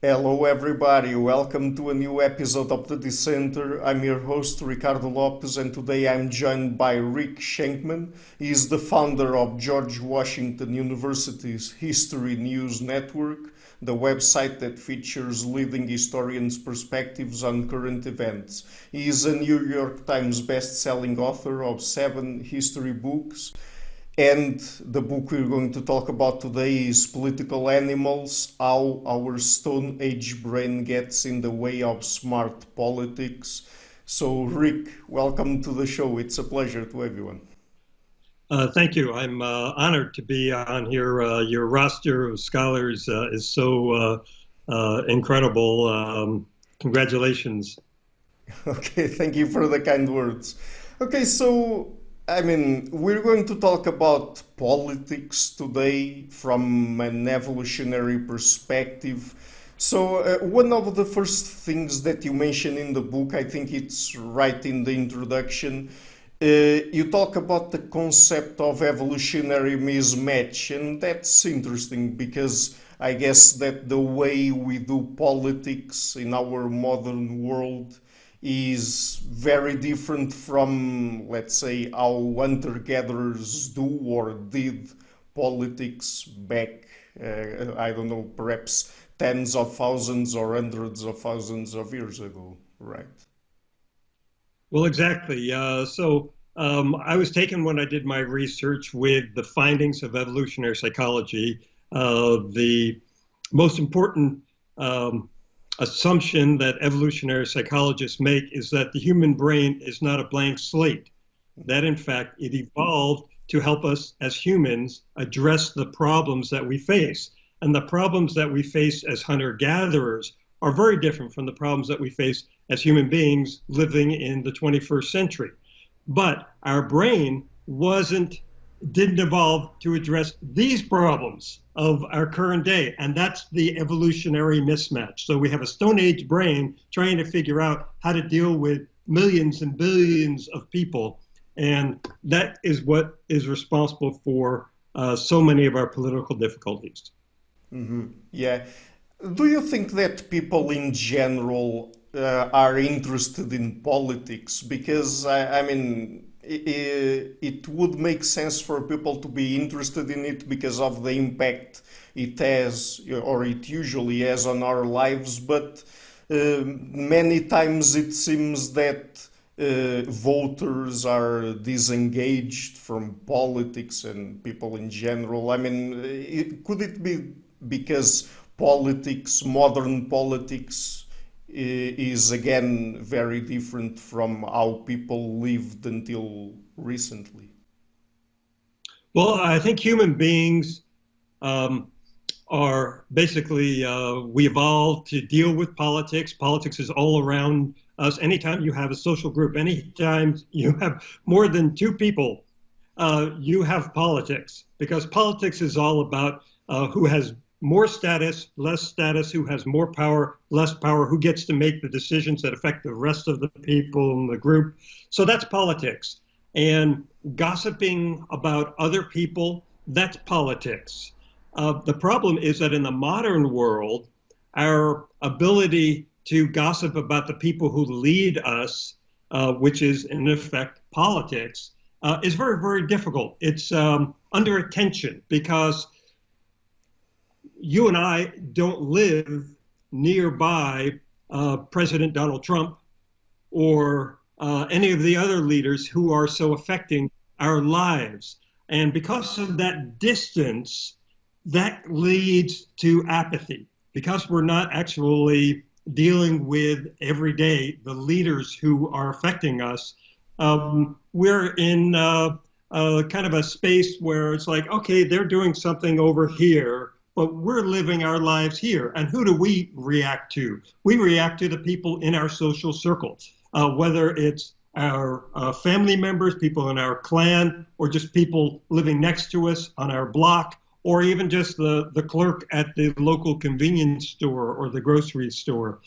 Hello, everybody. Welcome to a new episode of the Dissenter. I'm your host, Ricardo Lopes, and today I'm joined by Rick Shenkman. He is the founder of George Washington University's History News Network, the website that features leading historians' perspectives on current events. He is a New York Times best-selling author of 7 history books. And the book we're going to talk about today is Political Animals: How Our Stone Age Brain Gets in the Way of Smart Politics. So, Rick, welcome to the show. It's a pleasure to everyone. Thank you. I'm honored to be on here. Your roster of scholars is so incredible. Congratulations. Okay, thank you for the kind words. Okay, so we're going to talk about politics today from an evolutionary perspective. So, one of the first things that you mention in the book, I think it's right in the introduction, you talk about the concept of evolutionary mismatch, and that's interesting because I guess that the way we do politics in our modern world is very different from, let's say, how hunter-gatherers do or did politics back, I don't know, perhaps tens of thousands or hundreds of thousands of years ago, right? Well, exactly. I was taken when I did my research with the findings of evolutionary psychology. The most important assumption that evolutionary psychologists make is that the human brain is not a blank slate, that in fact it evolved to help us as humans address the problems that we face. And the problems that we face as hunter-gatherers are very different from the problems that we face as human beings living in the 21st century. But our brain didn't evolve to address these problems of our current day, and that's the evolutionary mismatch. So we have a Stone Age brain trying to figure out how to deal with millions and billions of people, and that is what is responsible for so many of our political difficulties. Yeah. Do you think that people in general are interested in politics? Because, it would make sense for people to be interested in it because of the impact it has, or it usually has, on our lives. But many times it seems that voters are disengaged from politics and people in general. Could it be because modern politics, is again very different from how people lived until recently? Well, I think human beings um, are basically, we evolved to deal with politics. Politics is all around us. Anytime you have a social group, anytime you have more than 2 people, you have politics, because politics is all about who has more status, less status, who has more power, less power, who gets to make the decisions that affect the rest of the people in the group. So that's politics. And gossiping about other people, that's politics. The problem is that in the modern world, our ability to gossip about the people who lead us, which is in effect politics, is very, very difficult. It's under attention because you and I don't live nearby President Donald Trump or any of the other leaders who are so affecting our lives. And because of that distance, that leads to apathy, because we're not actually dealing with every day the leaders who are affecting us. We're in kind of a space where it's like, okay, they're doing something over here, but we're living our lives here. And who do we react to? We react to the people in our social circle, whether it's our family members, people in our clan, or just people living next to us on our block, or even just the clerk at the local convenience store or the grocery store.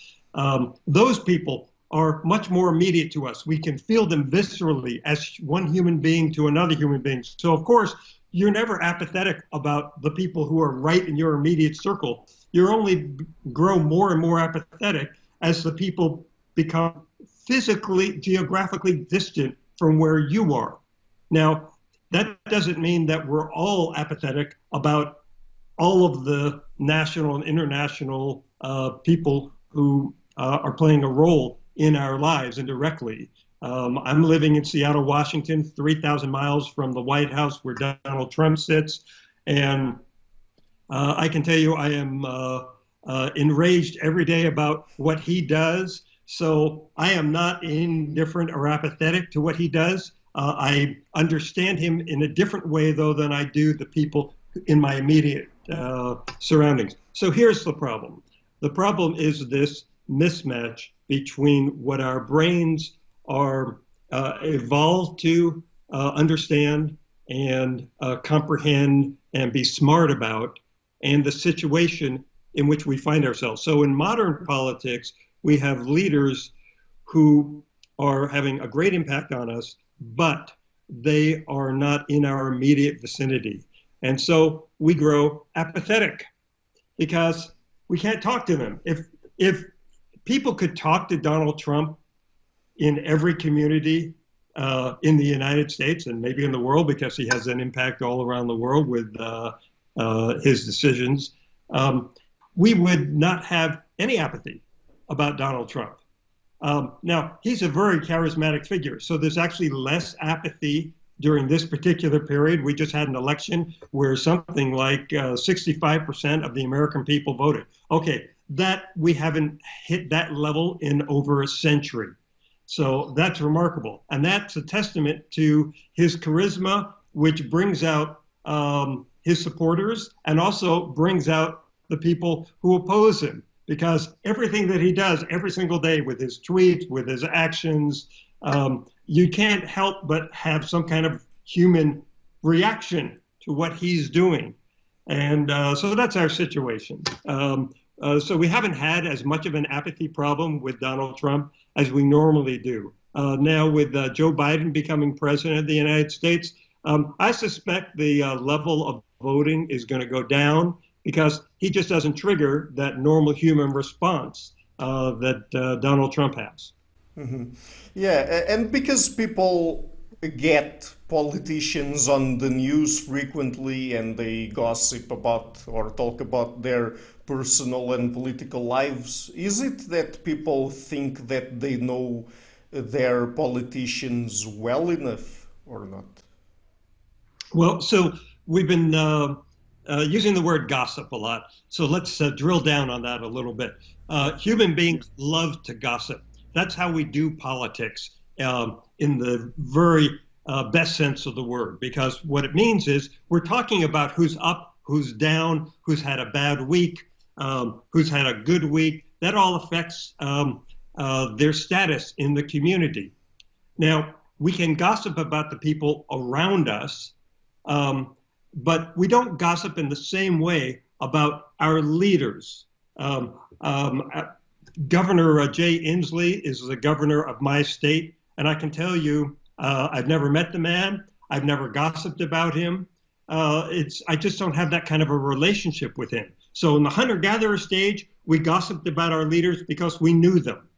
Those people are much more immediate to us. We can feel them viscerally as one human being to another human being. So, of course, you're never apathetic about the people who are right in your immediate circle. you only grow more and more apathetic as the people become physically, geographically distant from where you are. Now, that doesn't mean that we're all apathetic about all of the national and international people who are playing a role in our lives indirectly. I'm living in Seattle, Washington, 3,000 miles from the White House where Donald Trump sits. And I can tell you I am enraged every day about what he does. So I am not indifferent or apathetic to what he does. I understand him in a different way, though, than I do the people in my immediate surroundings. So here's the problem. The problem is this mismatch between what our brains are evolved to understand and comprehend and be smart about, and the situation in which we find ourselves. So in modern politics, we have leaders who are having a great impact on us, but they are not in our immediate vicinity. And so we grow apathetic because we can't talk to them. If people could talk to Donald Trump in every community in the United States and maybe in the world, because he has an impact all around the world with his decisions, we would not have any apathy about Donald Trump. Now, he's a very charismatic figure, so there's actually less apathy during this particular period. We just had an election where something like 65% of the American people voted. Okay, that we haven't hit that level in over a century. So that's remarkable. And that's a testament to his charisma, which brings out his supporters and also brings out the people who oppose him, because everything that he does every single day with his tweets, with his actions, you can't help but have some kind of human reaction to what he's doing. And so that's our situation. So we haven't had as much of an apathy problem with Donald Trump as we normally do. Now with Joe Biden becoming president of the United States, I suspect the level of voting is going to go down because he just doesn't trigger that normal human response that Donald Trump has. Mm-hmm. Yeah, and because people get politicians on the news frequently and they gossip about or talk about their personal and political lives, is it that people think that they know their politicians well enough or not? Well, so we've been using the word gossip a lot. So let's drill down on that a little bit. Human beings love to gossip. That's how we do politics in the very best sense of the word, because what it means is we're talking about who's up, who's down, who's had a bad week, who's had a good week. That all affects their status in the community. Now, we can gossip about the people around us, but we don't gossip in the same way about our leaders. Governor Jay Inslee is the governor of my state, and I can tell you, I've never met the man. I've never gossiped about him. I just don't have that kind of a relationship with him. So in the hunter-gatherer stage, we gossiped about our leaders because we knew them.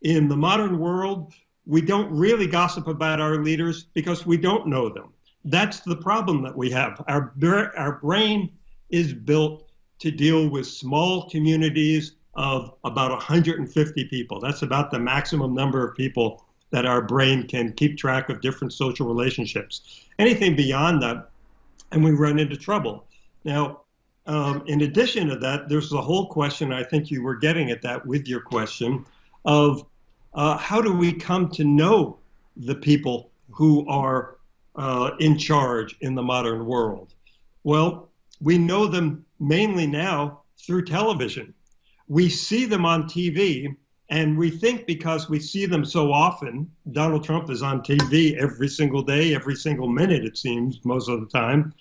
In the modern world, we don't really gossip about our leaders because we don't know them. That's the problem that we have. Our brain is built to deal with small communities of about 150 people. That's about the maximum number of people that our brain can keep track of different social relationships. Anything beyond that, and we run into trouble. Now, in addition to that, there's the whole question, I think you were getting at that with your question, of how do we come to know the people who are in charge in the modern world? Well, we know them mainly now through television. We see them on TV, and we think because we see them so often, Donald Trump is on TV every single day, every single minute, it seems, most of the time,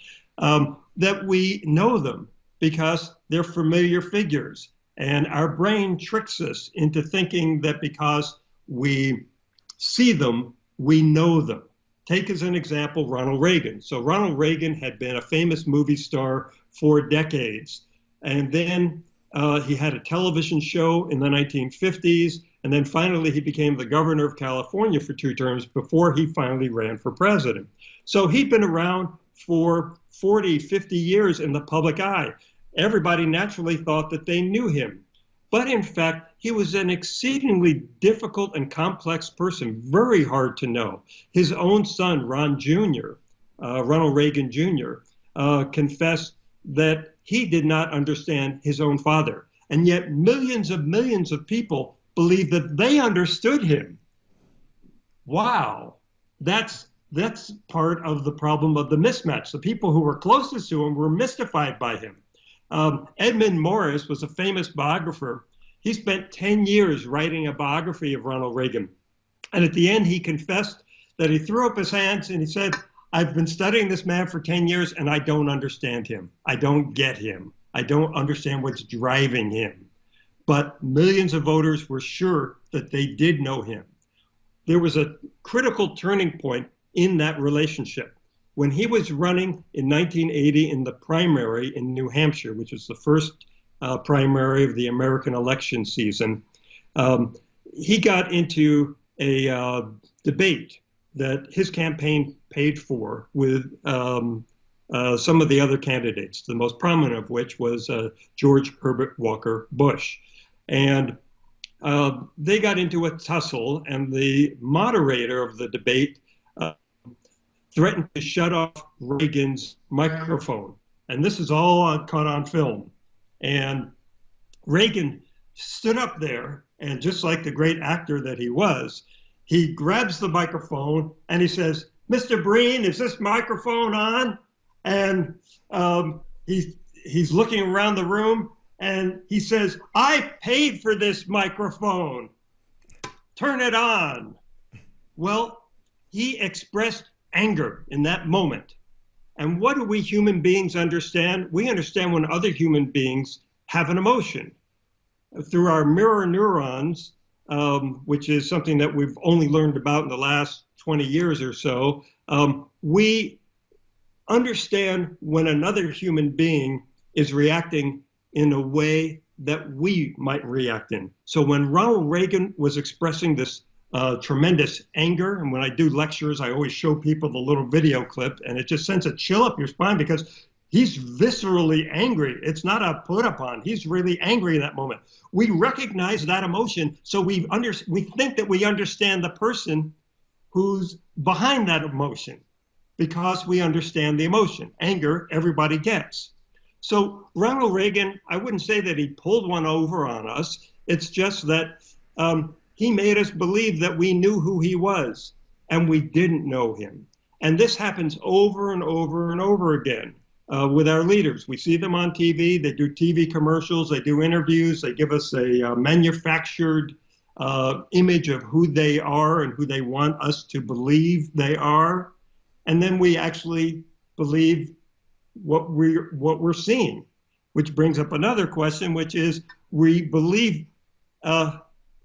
that we know them because they're familiar figures. And our brain tricks us into thinking that because we see them, we know them. Take as an example Ronald Reagan. So Ronald Reagan had been a famous movie star for decades. And then He had a television show in the 1950s, and then finally he became the governor of California for 2 terms before he finally ran for president. So he'd been around for 40, 50 years in the public eye. Everybody naturally thought that they knew him. But in fact, he was an exceedingly difficult and complex person, very hard to know. His own son, Ronald Reagan Jr., confessed that he did not understand his own father. And yet millions of people believe that they understood him. Wow. That's part of the problem of the mismatch. The people who were closest to him were mystified by him. Edmund Morris was a famous biographer. He spent 10 years writing a biography of Ronald Reagan. And at the end, he confessed that he threw up his hands and he said, I've been studying this man for 10 years and I don't understand him. I don't get him. I don't understand what's driving him. But millions of voters were sure that they did know him. There was a critical turning point in that relationship. When he was running in 1980 in the primary in New Hampshire, which was the first primary of the American election season, he got into a debate that his campaign paid for with some of the other candidates, the most prominent of which was George Herbert Walker Bush. And they got into a tussle, and the moderator of the debate threatened to shut off Reagan's microphone. And this is all caught on film. And Reagan stood up there, and just like the great actor that he was, he grabs the microphone and he says, Mr. Breen, is this microphone on? And he's looking around the room and he says, I paid for this microphone. Turn it on. Well, he expressed anger in that moment. And what do we human beings understand? We understand when other human beings have an emotion. Through our mirror neurons, which is something that we've only learned about in the last 20 years or so, we understand when another human being is reacting in a way that we might react in. So when Ronald Reagan was expressing this tremendous anger, and when I do lectures, I always show people the little video clip, and it just sends a chill up your spine because he's viscerally angry. It's not a put upon. He's really angry in that moment. We recognize that emotion, so we think that we understand the person who's behind that emotion because we understand the emotion. Anger, everybody gets. So Ronald Reagan, I wouldn't say that he pulled one over on us. It's just that he made us believe that we knew who he was, and we didn't know him. And this happens over and over and over again. With our leaders. We see them on TV, they do TV commercials, they do interviews, they give us a manufactured image of who they are and who they want us to believe they are. And then we actually believe what we're seeing, which brings up another question, which is we believe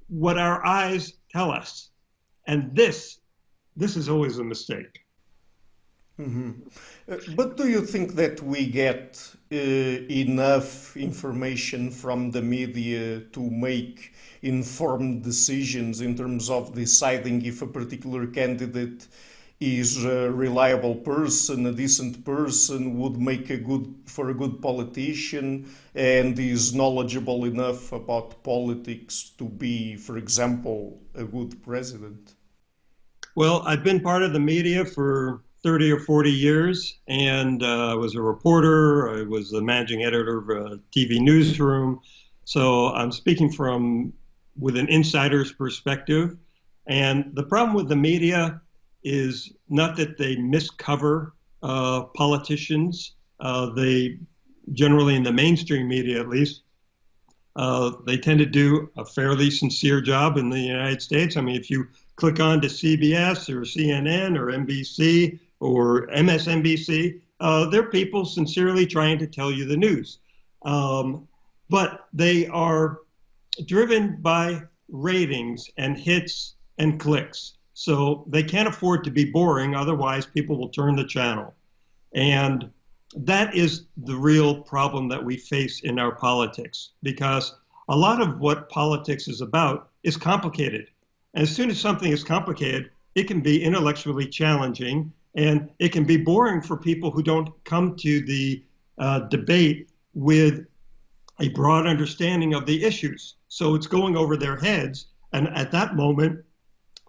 what our eyes tell us. And this is always a mistake. Mm-hmm. But do you think that we get enough information from the media to make informed decisions in terms of deciding if a particular candidate is a reliable person, a decent person, would make a good politician, and is knowledgeable enough about politics to be, for example, a good president? Well, I've been part of the media for 30 or 40 years, and I was a reporter. I was the managing editor of a TV newsroom. So I'm speaking with an insider's perspective. And the problem with the media is not that they miscover politicians. They generally, in the mainstream media at least, they tend to do a fairly sincere job in the United States. I mean, if you click on to CBS or CNN or NBC or MSNBC, they're people sincerely trying to tell you the news. But they are driven by ratings and hits and clicks. So they can't afford to be boring, otherwise people will turn the channel. And that is the real problem that we face in our politics, because a lot of what politics is about is complicated. As soon as something is complicated, it can be intellectually challenging, and it can be boring for people who don't come to the debate with a broad understanding of the issues. So it's going over their heads, and at that moment,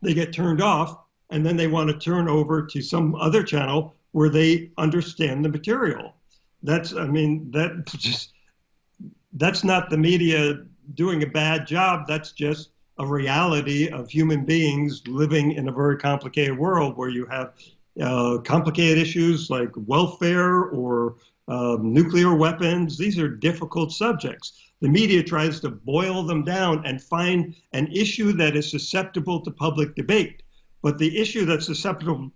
they get turned off, and then they want to turn over to some other channel where they understand the material. I mean, that's not the media doing a bad job. That's just a reality of human beings living in a very complicated world where you have complicated issues like welfare or nuclear weapons. These are difficult subjects. The media tries to boil them down and find an issue that is susceptible to public debate. But the issue that's susceptible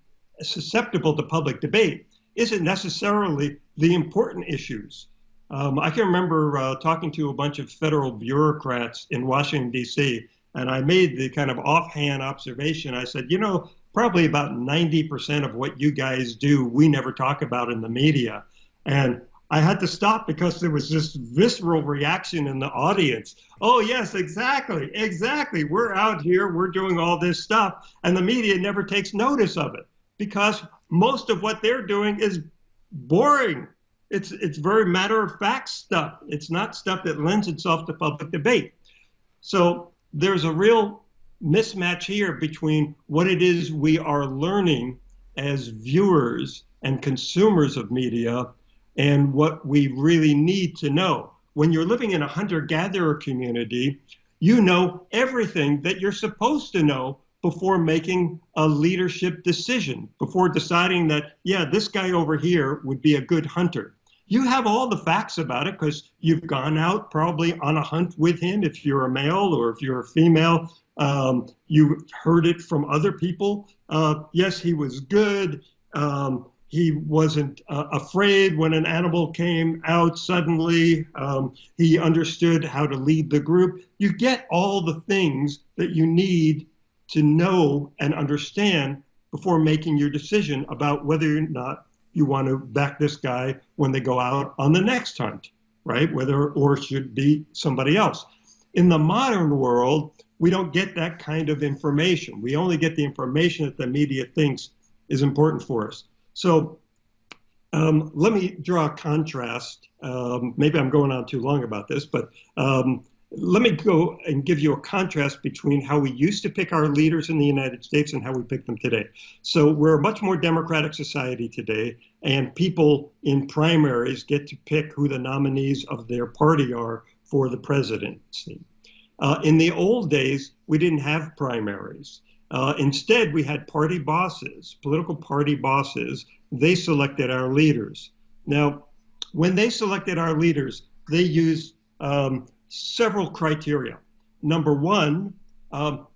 to public debate isn't necessarily the important issues. I can remember talking to a bunch of federal bureaucrats in Washington, D.C., and I made the kind of offhand observation. I said, you know, probably about 90% of what you guys do, we never talk about in the media. And I had to stop because there was this visceral reaction in the audience. Oh, yes, exactly, exactly. We're out here, we're doing all this stuff, and the media never takes notice of it because most of what they're doing is boring. It's very matter of fact stuff. It's not stuff that lends itself to public debate. So there's a real mismatch here between what it is we are learning as viewers and consumers of media and what we really need to know. When you're living in a hunter-gatherer community, you know everything that you're supposed to know before making a leadership decision, before deciding that, yeah, this guy over here would be a good hunter. You have all the facts about it because you've gone out probably on a hunt with him if you're a male, or if you're a female. You heard it from other people. Yes, he was good. He wasn't afraid when an animal came out suddenly. He understood how to lead the group. You get all the things that you need to know and understand before making your decision about whether or not you want to back this guy when they go out on the next hunt, right? Whether or should be somebody else. In the modern world, we don't get that kind of information. We only get the information that the media thinks is important for us. So let me draw a contrast. Maybe I'm going on too long about this, but let me go and give you a contrast between how we used to pick our leaders in the United States and how we pick them today. So we're a much more democratic society today, and people in primaries get to pick who the nominees of their party are for the presidency. In the old days, we didn't have primaries. Instead, we had party bosses, political party bosses. They selected our leaders. Now, when they selected our leaders, they used several criteria. Number one,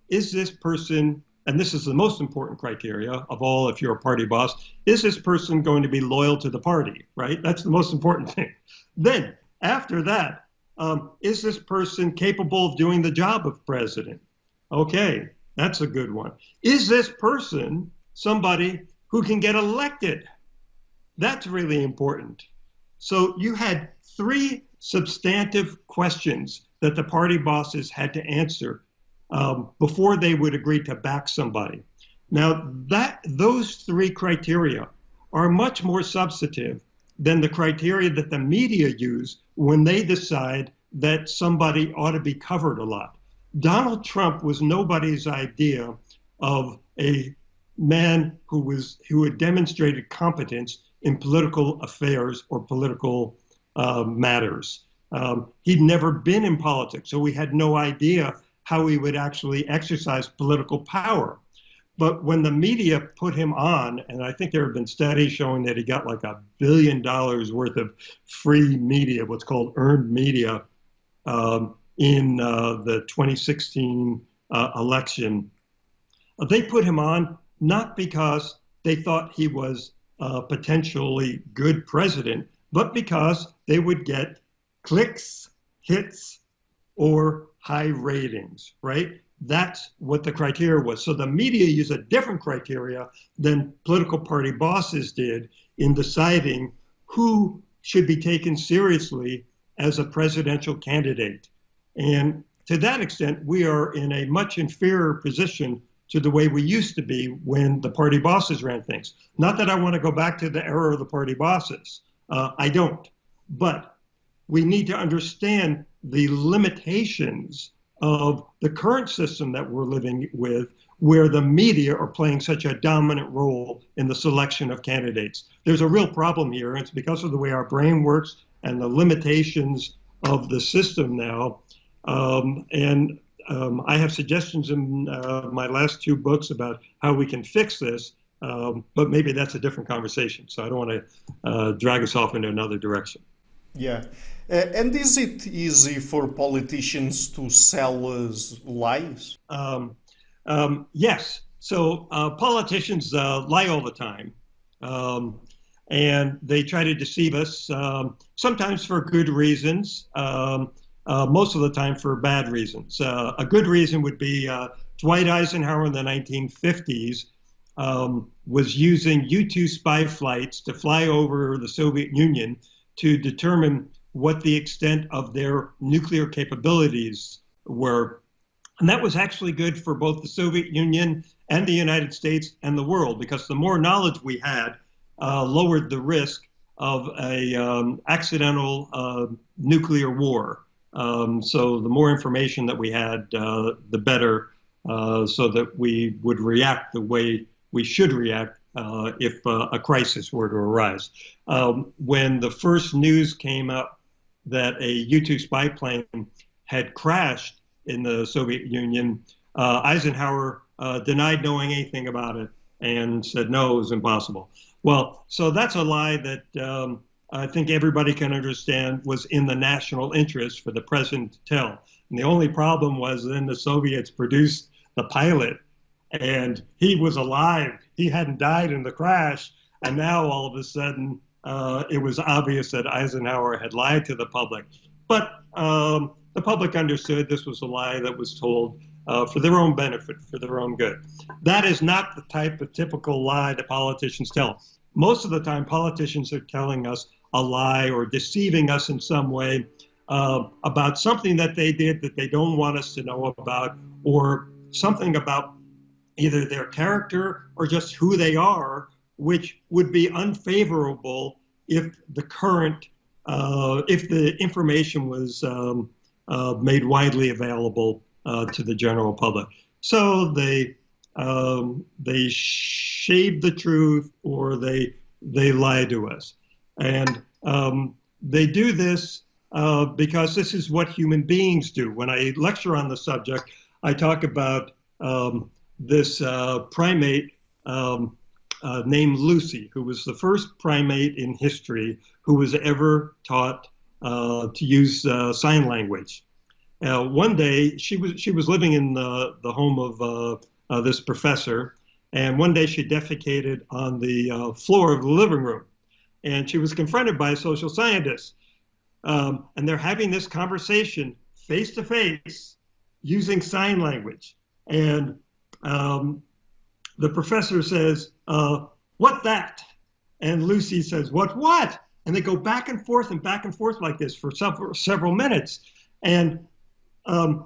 is this person, and this is the most important criteria of all if you're a party boss, is this person going to be loyal to the party, right? That's the most important thing. Then, after that, is this person capable of doing the job of president? Okay, that's a good one. Is this person somebody who can get elected? That's really important. So you had three substantive questions that the party bosses had to answer before they would agree to back somebody. Now, those three criteria are much more substantive than the criteria that the media use when they decide that somebody ought to be covered a lot. Donald Trump was nobody's idea of a man who had demonstrated competence in political affairs or political matters. He'd never been in politics, so we had no idea how he would actually exercise political power. But when the media put him on, and I think there have been studies showing that he got like $1 billion worth of free media, what's called earned media, in the 2016 election. They put him on not because they thought he was a potentially good president, but because they would get clicks, hits, or high ratings, right? That's what the criteria was. So the media used a different criteria than political party bosses did in deciding who should be taken seriously as a presidential candidate. And to that extent, we are in a much inferior position to the way we used to be when the party bosses ran things. Not that I want to go back to the era of the party bosses. I don't. But we need to understand the limitations of the current system that we're living with, where the media are playing such a dominant role in the selection of candidates. There's a real problem here, and it's because of the way our brain works and the limitations of the system now. I have suggestions in my last two books about how we can fix this, but maybe that's a different conversation. So I don't want to drag us off into another direction. Yeah. And is it easy for politicians to sell us lies? Yes. So politicians lie all the time. And they try to deceive us, sometimes for good reasons, most of the time for bad reasons. A good reason would be Dwight Eisenhower in the 1950s was using U-2 spy flights to fly over the Soviet Union to determine what the extent of their nuclear capabilities were. And that was actually good for both the Soviet Union and the United States and the world, because the more knowledge we had lowered the risk of a accidental nuclear war. So the more information that we had, the better, so that we would react the way we should react if a crisis were to arise. When the first news came up that a U-2 spy plane had crashed in the Soviet Union, Eisenhower denied knowing anything about it and said, no, it was impossible. Well, so that's a lie that I think everybody can understand was in the national interest for the president to tell. And the only problem was then the Soviets produced the pilot, and he was alive. He hadn't died in the crash. And now all of a sudden, it was obvious that Eisenhower had lied to the public. But the public understood this was a lie that was told for their own benefit, for their own good. That is not the type of typical lie that politicians tell. Most of the time, politicians are telling us a lie or deceiving us in some way about something that they did that they don't want us to know about, or something about either their character or just who they are, which would be unfavorable if the current, if the information was made widely available to the general public. So they shade the truth, or they lie to us. And they do this because this is what human beings do. When I lecture on the subject, I talk about this primate named Lucy, who was the first primate in history who was ever taught to use sign language. One day, she was living in the home of this professor, and one day she defecated on the floor of the living room, and she was confronted by a social scientist, and they're having this conversation face to face using sign language, and the professor says, "What that?" And Lucy says, "What?" And they go back and forth like this for several minutes, and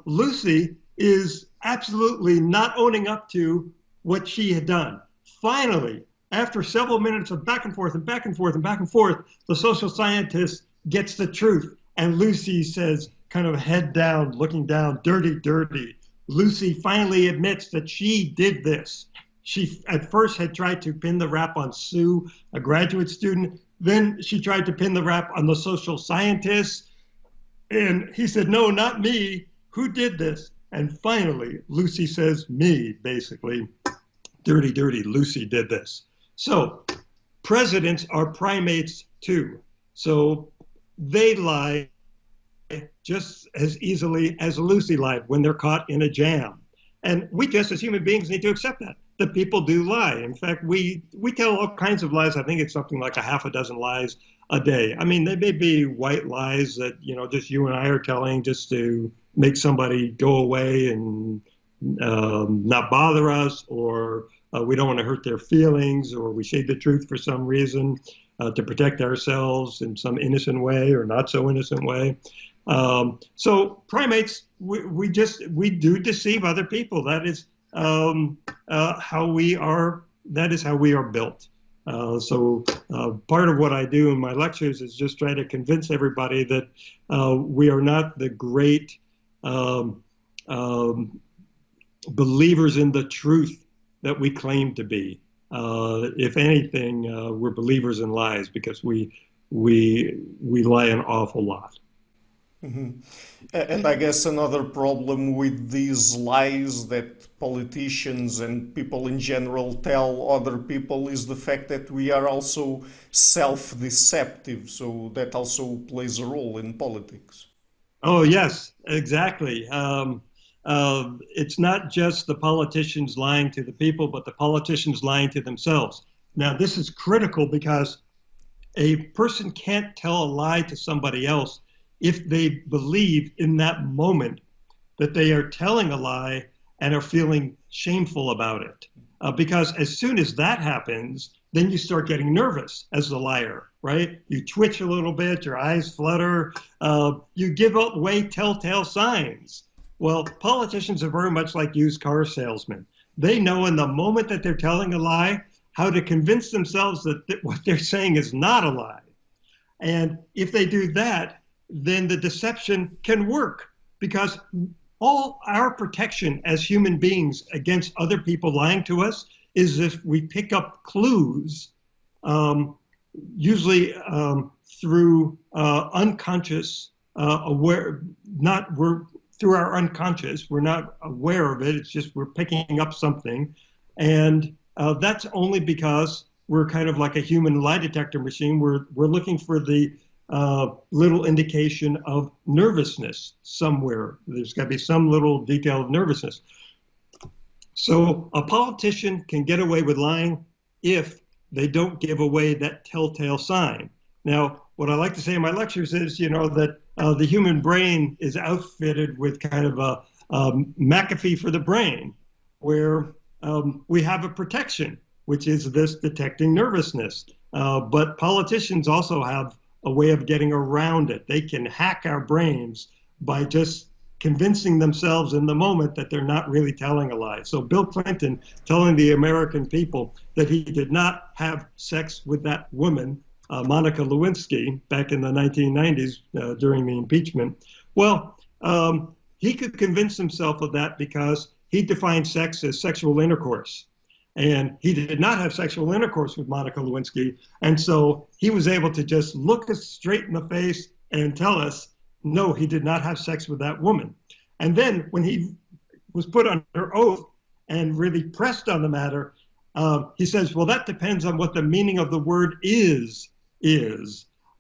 Lucy is absolutely not owning up to what she had done. Finally, after several minutes of back and forth, the social scientist gets the truth. And Lucy says, kind of head down, looking down, dirty, dirty. Lucy finally admits that she did this. She at first had tried to pin the rap on Sue, a graduate student. Then she tried to pin the rap on the social scientist. And he said, "No, not me. Who did this?" And finally, Lucy says, "Me," basically. Dirty, dirty, Lucy did this. So presidents are primates too. So they lie just as easily as Lucy lied when they're caught in a jam. And we just as human beings need to accept that people do lie. In fact, we tell all kinds of lies. I think it's something like a half a dozen lies a day. I mean, they may be white lies that, just you and I are telling just to make somebody go away and not bother us, or we don't want to hurt their feelings, or we shade the truth for some reason. to protect ourselves in some innocent way or not so innocent way. So primates, we do deceive other people. That is how we are. That is how we are built. So part of what I do in my lectures is just try to convince everybody that we are not the great um, um, believers in the truth that we claim to be. If anything, we're believers in lies because we lie an awful lot. Mhm. And I guess another problem with these lies that politicians and people in general tell other people is the fact that we are also self-deceptive. So that also plays a role in politics. Oh, yes, exactly. It's not just the politicians lying to the people, but the politicians lying to themselves. Now, this is critical because a person can't tell a lie to somebody else if they believe in that moment that they are telling a lie and are feeling shameful about it. Because as soon as that happens, then you start getting nervous as a liar, right? You twitch a little bit, your eyes flutter, you give away telltale signs. Well, politicians are very much like used car salesmen. They know in the moment that they're telling a lie how to convince themselves that what they're saying is not a lie. And if they do that, then the deception can work because all our protection as human beings against other people lying to us is if we pick up clues, um, usually through unconscious aware, not we're through our unconscious. We're not aware of it. It's just we're picking up something, and that's only because we're kind of like a human lie detector machine. We're looking for the little indication of nervousness somewhere. There's got to be some little detail of nervousness. So a politician can get away with lying if they don't give away that telltale sign. Now, what I like to say in my lectures is, that the human brain is outfitted with kind of a McAfee for the brain, where we have a protection, which is this detecting nervousness. But politicians also have a way of getting around it. They can hack our brains by just convincing themselves in the moment that they're not really telling a lie. So Bill Clinton telling the American people that he did not have sex with that woman, Monica Lewinsky, back in the 1990s during the impeachment. Well, he could convince himself of that because he defined sex as sexual intercourse. And he did not have sexual intercourse with Monica Lewinsky. And so he was able to just look us straight in the face and tell us, no, he did not have sex with that woman. And then when he was put under oath and really pressed on the matter, he says, well, that depends on what the meaning of the word is.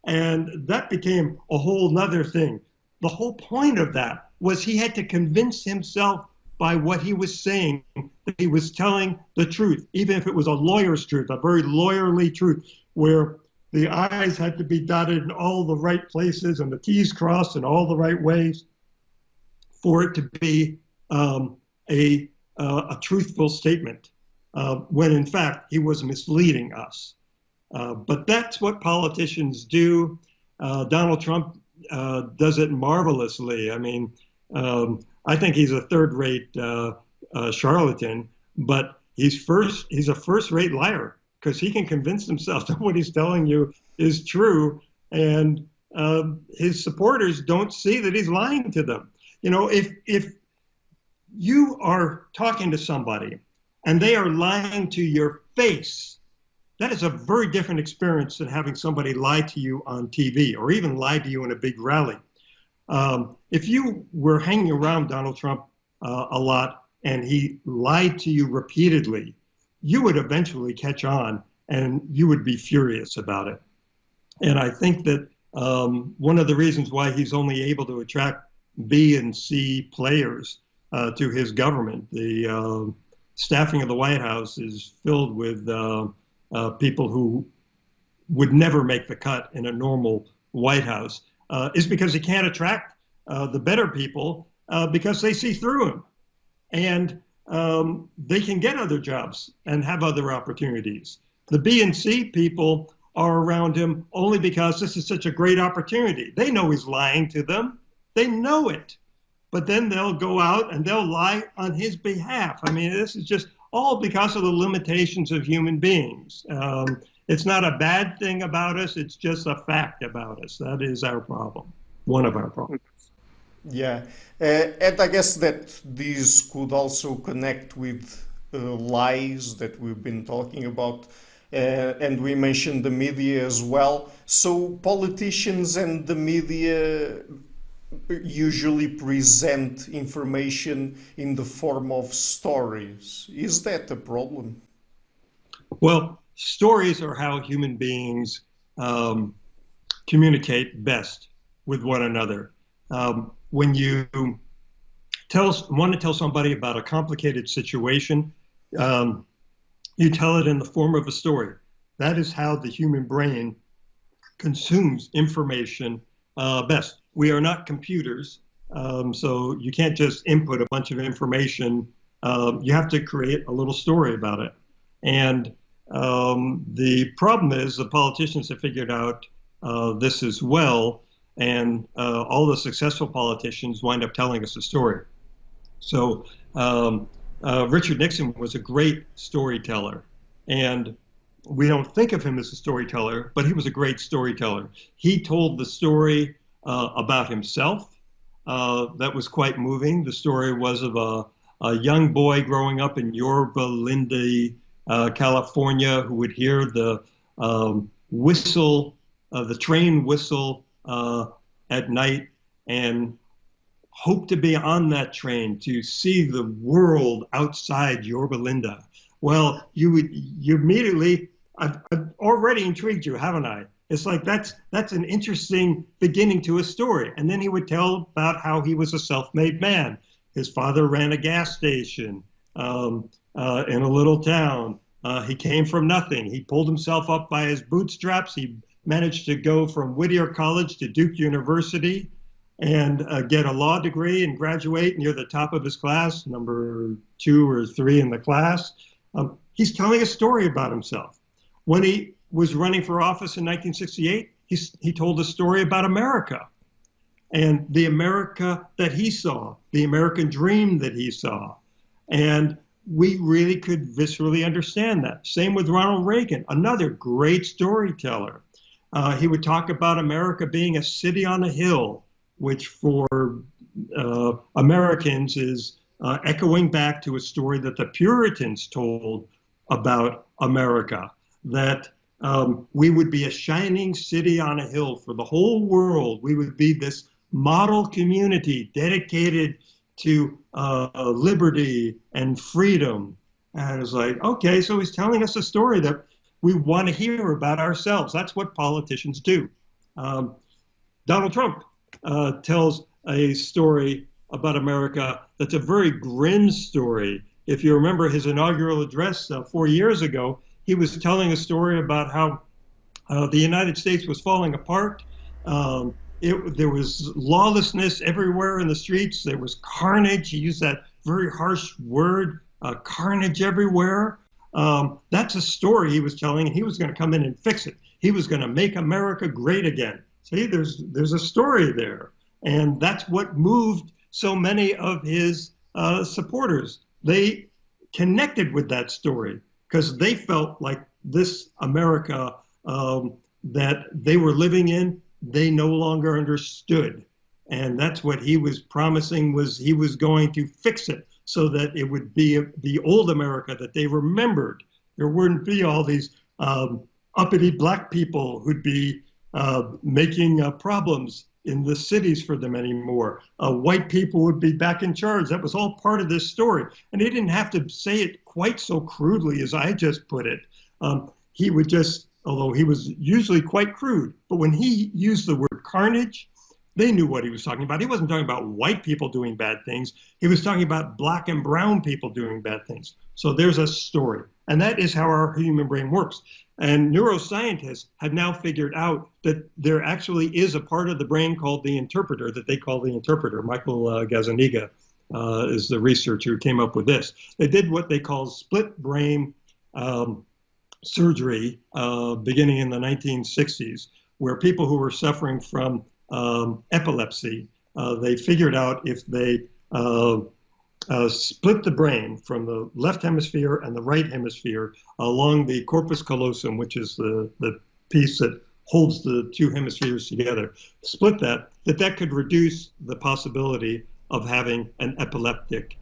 And that became a whole nother thing. The whole point of that was he had to convince himself by what he was saying that he was telling the truth, even if it was a lawyer's truth, a very lawyerly truth, where the I's had to be dotted in all the right places and the T's crossed in all the right ways for it to be a truthful statement, when in fact he was misleading us. But that's what politicians do. Donald Trump does it marvelously. I mean, I think he's a third-rate charlatan, but he's a first-rate liar because he can convince himself that what he's telling you is true, and his supporters don't see that he's lying to them. If you are talking to somebody and they are lying to your face, that is a very different experience than having somebody lie to you on TV or even lie to you in a big rally. If you were hanging around Donald Trump a lot and he lied to you repeatedly, you would eventually catch on and you would be furious about it. And I think that one of the reasons why he's only able to attract B and C players to his government, the staffing of the White House is filled with people who would never make the cut in a normal White House, is because he can't attract the better people because they see through him. And they can get other jobs and have other opportunities. The B and C people are around him only because this is such a great opportunity. They know he's lying to them. They know it. But then they'll go out and they'll lie on his behalf. I mean, this is just all because of the limitations of human beings. It's not a bad thing about us. It's just a fact about us. That is our problem, one of our problems. Yeah, and I guess that these could also connect with lies that we've been talking about, and we mentioned the media as well. So politicians and the media usually present information in the form of stories. Is that a problem? Well, stories are how human beings um, communicate best with one another. When you want to tell somebody about a complicated situation, um, you tell it in the form of a story. That is how the human brain consumes information best. We are not computers, so you can't just input a bunch of information. You have to create a little story about it. And the problem is the politicians have figured out this as well, and all the successful politicians wind up telling us a story. So Richard Nixon was a great storyteller, and we don't think of him as a storyteller, but he was a great storyteller. He told the story about himself. That was quite moving. The story was of a young boy growing up in Yorba Linda, California, who would hear the whistle, the train whistle at night, and hope to be on that train to see the world outside Yorba Linda. Well, you immediately, I've already intrigued you, haven't I? It's like that's an interesting beginning to a story. And then he would tell about how he was a self-made man. His father ran a gas station in a little town. He came from nothing. He pulled himself up by his bootstraps. He managed to go from Whittier College to Duke University and get a law degree and graduate near the top of his class, number 2 or 3 in the class. He's telling a story about himself. When he was running for office in 1968, he told a story about America and the America that he saw, the American dream that he saw. And we really could viscerally understand that. Same with Ronald Reagan, another great storyteller. He would talk about America being a city on a hill, which for Americans is echoing back to a story that the Puritans told about America, that we would be a shining city on a hill for the whole world. We would be this model community dedicated to liberty and freedom. And it's like, okay, so he's telling us a story that we want to hear about ourselves. That's what politicians do. Donald Trump tells a story about America that's a very grim story. If you remember his inaugural address 4 years ago, he was telling a story about how the United States was falling apart. There was lawlessness everywhere in the streets. There was carnage. He used that very harsh word, carnage everywhere. That's a story he was telling, and he was going to come in and fix it. He was going to make America great again. See, there's a story there. And that's what moved so many of his supporters. They connected with that story because they felt like this America that they were living in, they no longer understood. And that's what he was promising, was he was going to fix it so that it would be the old America that they remembered. There wouldn't be all these uppity black people who'd be making problems in the cities for them anymore. White people would be back in charge. That was all part of this story. And he didn't have to say it quite so crudely as I just put it. He would just, although he was usually quite crude, but when he used the word carnage, they knew what he was talking about. He wasn't talking about white people doing bad things. He was talking about black and brown people doing bad things. So there's a story. And that is how our human brain works. And neuroscientists have now figured out that there actually is a part of the brain called the interpreter, that they call the interpreter. Michael Gazzaniga is the researcher who came up with this. They did what they call split brain surgery beginning in the 1960s, where people who were suffering from epilepsy, they figured out if they split the brain from the left hemisphere and the right hemisphere along the corpus callosum, which is the piece that holds the two hemispheres together, split that could reduce the possibility of having an epileptic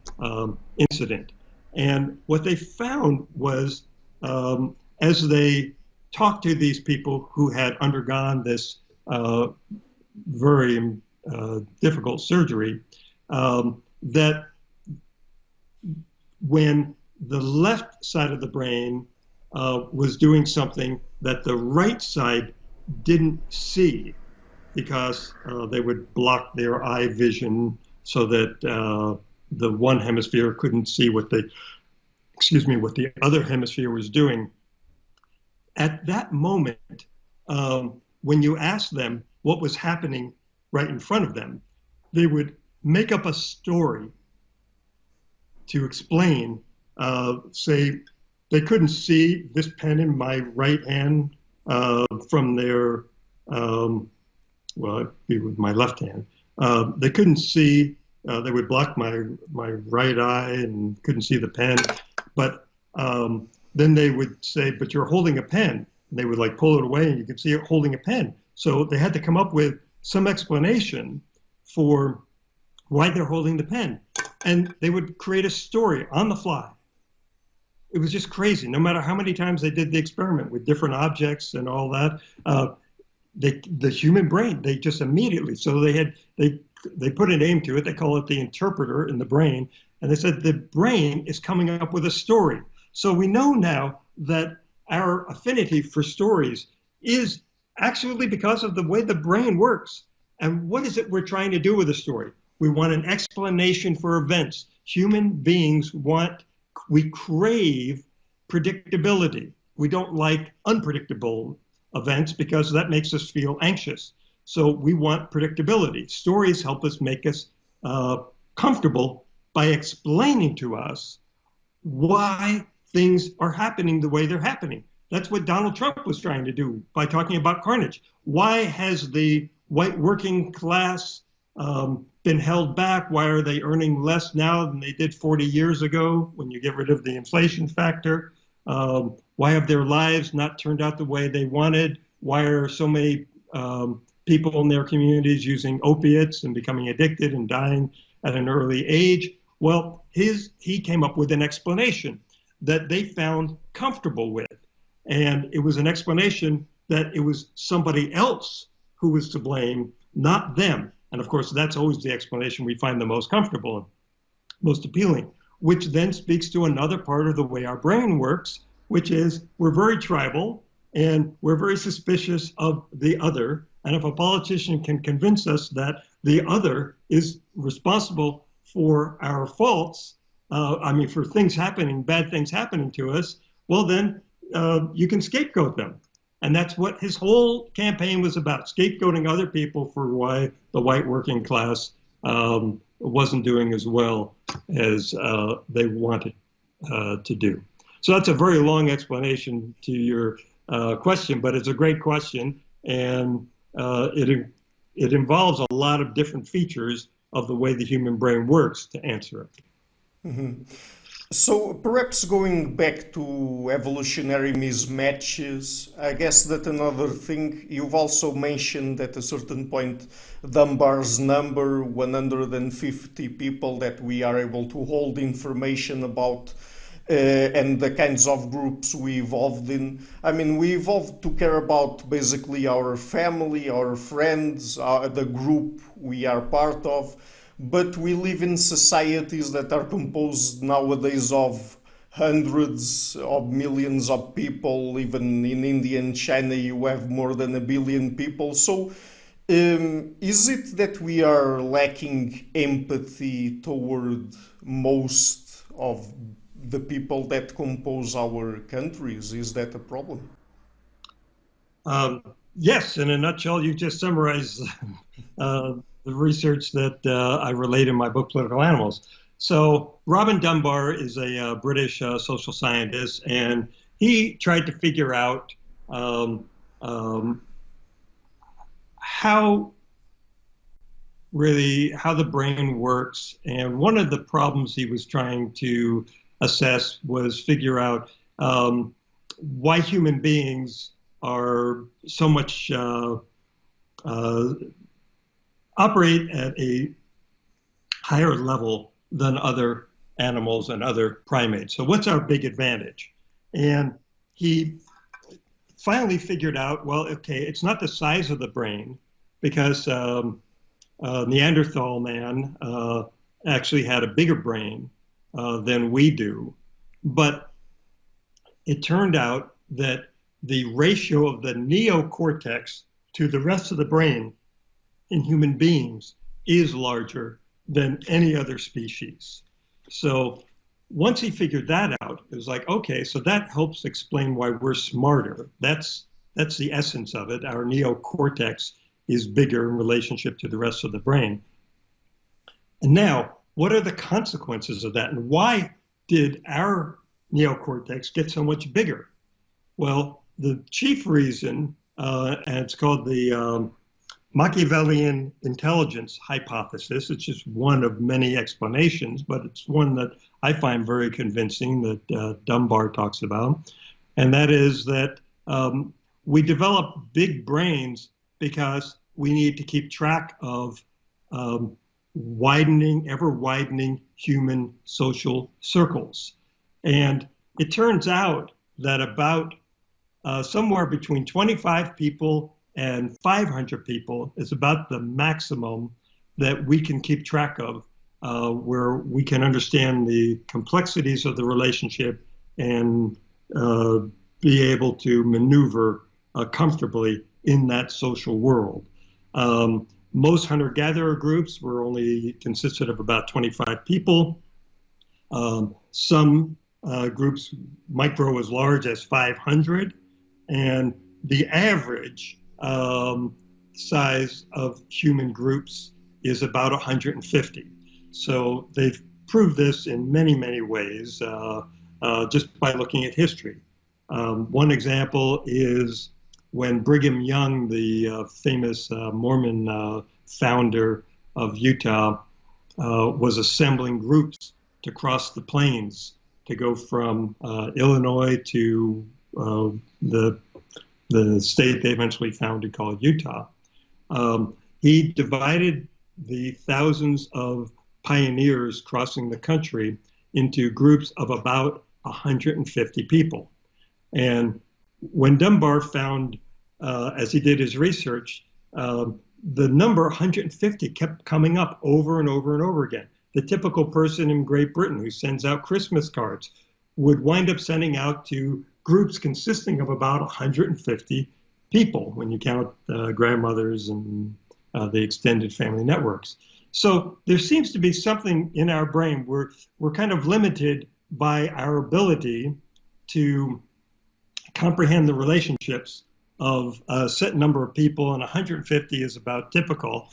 incident. And what they found was, as they talked to these people who had undergone this very difficult surgery, that when the left side of the brain was doing something that the right side didn't see, because they would block their eye vision so that the one hemisphere couldn't see what the other hemisphere was doing. At that moment, when you asked them what was happening right in front of them, they would make up a story to explain, say, they couldn't see this pen in my right hand from their, well, it'd be with my left hand. They couldn't see, they would block my right eye and couldn't see the pen. But then they would say, but you're holding a pen. And they would like pull it away and you could see it holding a pen. So they had to come up with some explanation for why they're holding the pen. And they would create a story on the fly. It was just crazy. No matter how many times they did the experiment with different objects and all that, the human brain, they just immediately, so they put a name to it. They call it the interpreter in the brain. And they said the brain is coming up with a story. So we know now that our affinity for stories is actually because of the way the brain works. And what is it we're trying to do with a story? We want an explanation for events. Human beings we crave predictability. We don't like unpredictable events because that makes us feel anxious. So we want predictability. Stories help us make us comfortable by explaining to us why things are happening the way they're happening. That's what Donald Trump was trying to do by talking about carnage. Why has the white working class been held back? Why are they earning less now than they did 40 years ago when you get rid of the inflation factor? Why have their lives not turned out the way they wanted? Why are so many people in their communities using opiates and becoming addicted and dying at an early age? Well, he came up with an explanation that they found comfortable with. And it was an explanation that it was somebody else who was to blame, not them. And of course, that's always the explanation we find the most comfortable and most appealing, which then speaks to another part of the way our brain works, which is we're very tribal and we're very suspicious of the other. And if a politician can convince us that the other is responsible for our faults, for things happening, bad things happening to us, well, then you can scapegoat them. And that's what his whole campaign was about, scapegoating other people for why the white working class wasn't doing as well as they wanted to do. So that's a very long explanation to your question, but it's a great question. And it involves a lot of different features of the way the human brain works to answer it. Mm-hmm. So perhaps going back to evolutionary mismatches, I guess that another thing you've also mentioned at a certain point, Dunbar's number, 150 people that we are able to hold information about, and the kinds of groups we evolved in. I mean, we evolved to care about basically our family, our friends, the group we are part of. But we live in societies that are composed nowadays of hundreds of millions of people. Even in India and China, you have more than 1 billion people. So is it that we are lacking empathy toward most of the people that compose our countries? Is that a problem? Yes, in a nutshell, you just summarized the research that I relate in my book, Political Animals. So Robin Dunbar is a British social scientist, and he tried to figure out um, um, how how the brain works. And one of the problems he was trying to assess was figure out why human beings are so much uh, operate at a higher level than other animals and other primates. So what's our big advantage? And he finally figured out, well, okay, it's not the size of the brain, because Neanderthal man actually had a bigger brain than we do. But it turned out that the ratio of the neocortex to the rest of the brain in human beings is larger than any other species. So once he figured that out, it was like, okay, so that helps explain why we're smarter. That's the essence of it. Our neocortex is bigger in relationship to the rest of the brain. And now, what are the consequences of that? And why did our neocortex get so much bigger? Well, the chief reason, and it's called the Machiavellian intelligence hypothesis. It's just one of many explanations, but it's one that I find very convincing that Dunbar talks about. And that is that we develop big brains because we need to keep track of ever widening human social circles. And it turns out that about somewhere between 25 people and 500 people is about the maximum that we can keep track of, where we can understand the complexities of the relationship and be able to maneuver comfortably in that social world. Most hunter-gatherer groups were only consisted of about 25 people. Some groups might grow as large as 500, and the average size of human groups is about 150. So they've proved this in many, many ways just by looking at history. One example is when Brigham Young, the famous Mormon founder of Utah, was assembling groups to cross the plains to go from Illinois to the state they eventually founded called Utah. He divided the thousands of pioneers crossing the country into groups of about 150 people. And when Dunbar found, as he did his research, the number 150 kept coming up over and over and over again. The typical person in Great Britain who sends out Christmas cards would wind up sending out to groups consisting of about 150 people when you count grandmothers and the extended family networks. So there seems to be something in our brain where we're kind of limited by our ability to comprehend the relationships of a set number of people, and 150 is about typical.